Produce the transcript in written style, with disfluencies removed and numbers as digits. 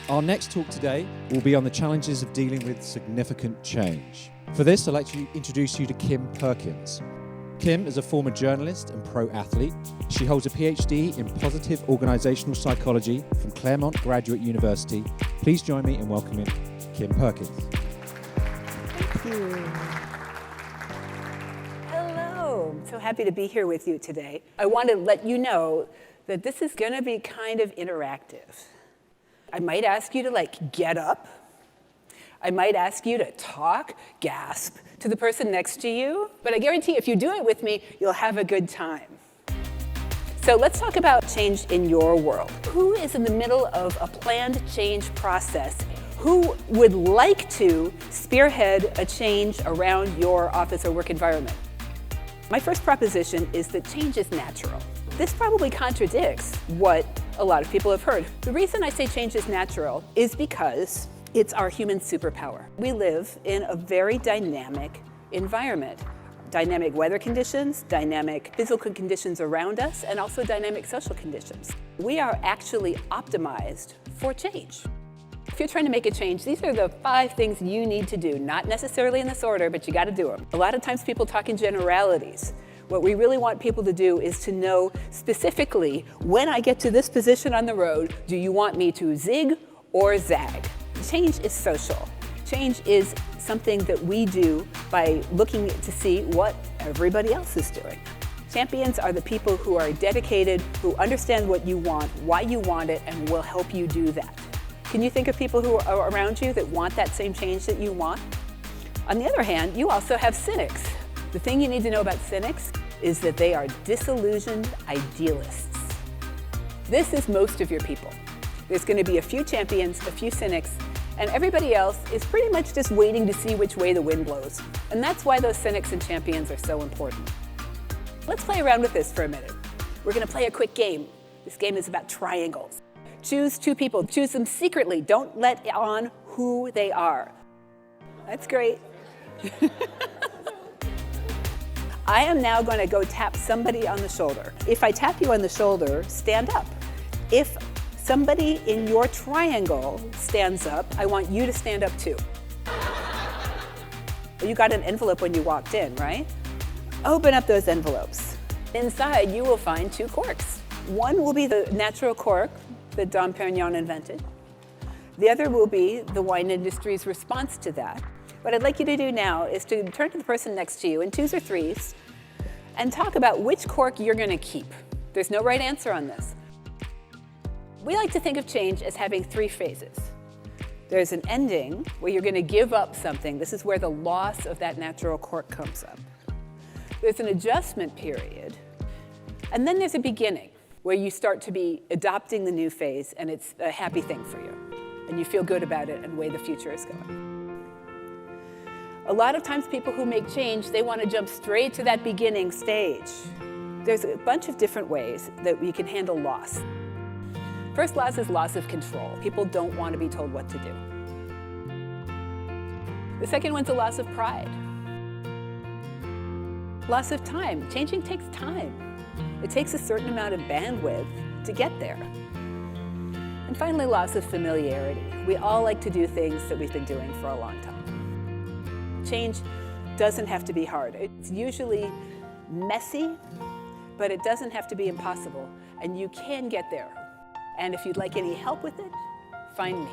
Our next talk today will be on the challenges of dealing with significant change. For this, I'd like to introduce you to Kim Perkins. Kim is a former journalist and pro athlete. She holds a Ph.D. in positive organizational psychology from Claremont Graduate University. Please join me in welcoming Kim Perkins. Thank you. Hello. I'm so happy to be here with you today. I want to let you know that this is going to be kind of interactive. I might ask you to get up. I might ask you to talk, gasp to the person next to you. But I guarantee if you do it with me, you'll have a good time. So let's talk about change in your world. Who is in the middle of a planned change process? Who would like to spearhead a change around your office or work environment? My first proposition is that change is natural. This probably contradicts what a lot of people have heard. The reason I say change is natural is because it's our human superpower. We live in a very dynamic environment. Dynamic weather conditions, dynamic physical conditions around us, and also dynamic social conditions. We are actually optimized for change. If you're trying to make a change, these are the 5 things you need to do, not necessarily in this order, but you got to do them. A lot of times people talk in generalities. What we really want people to do is to know specifically, when I get to this position on the road, do you want me to zig or zag? Change is social. Change is something that we do by looking to see what everybody else is doing. Champions are the people who are dedicated, who understand what you want, why you want it, and will help you do that. Can you think of people who are around you that want that same change that you want? On the other hand, you also have cynics. The thing you need to know about cynics is that they are disillusioned idealists. This is most of your people. There's going to be a few champions, a few cynics, and everybody else is pretty much just waiting to see which way the wind blows. And that's why those cynics and champions are so important. Let's play around with this for a minute. We're going to play a quick game. This game is about triangles. Choose 2 people. Choose them secretly. Don't let on who they are. That's great. I am now going to go tap somebody on the shoulder. If I tap you on the shoulder, stand up. If somebody in your triangle stands up, I want you to stand up too. You got an envelope when you walked in, right? Open up those envelopes. Inside, you will find 2 corks. One will be the natural cork that Dom Perignon invented. The other will be the wine industry's response to that. What I'd like you to do now is to turn to the person next to you in 2s or 3s and talk about which cork you're going to keep. There's no right answer on this. We like to think of change as having 3 phases. There's an ending where you're going to give up something. This is where the loss of that natural cork comes up. There's an adjustment period. And then there's a beginning where you start to be adopting the new phase and it's a happy thing for you. And you feel good about it and the way the future is going. A lot of times people who make change, they want to jump straight to that beginning stage. There's a bunch of different ways that we can handle loss. First loss is loss of control. People don't want to be told what to do. The second one's a loss of pride. Loss of time. Changing takes time. It takes a certain amount of bandwidth to get there. And finally, loss of familiarity. We all like to do things that we've been doing for a long time. Change doesn't have to be hard. It's usually messy, but it doesn't have to be impossible, and you can get there. And if you'd like any help with it, find me.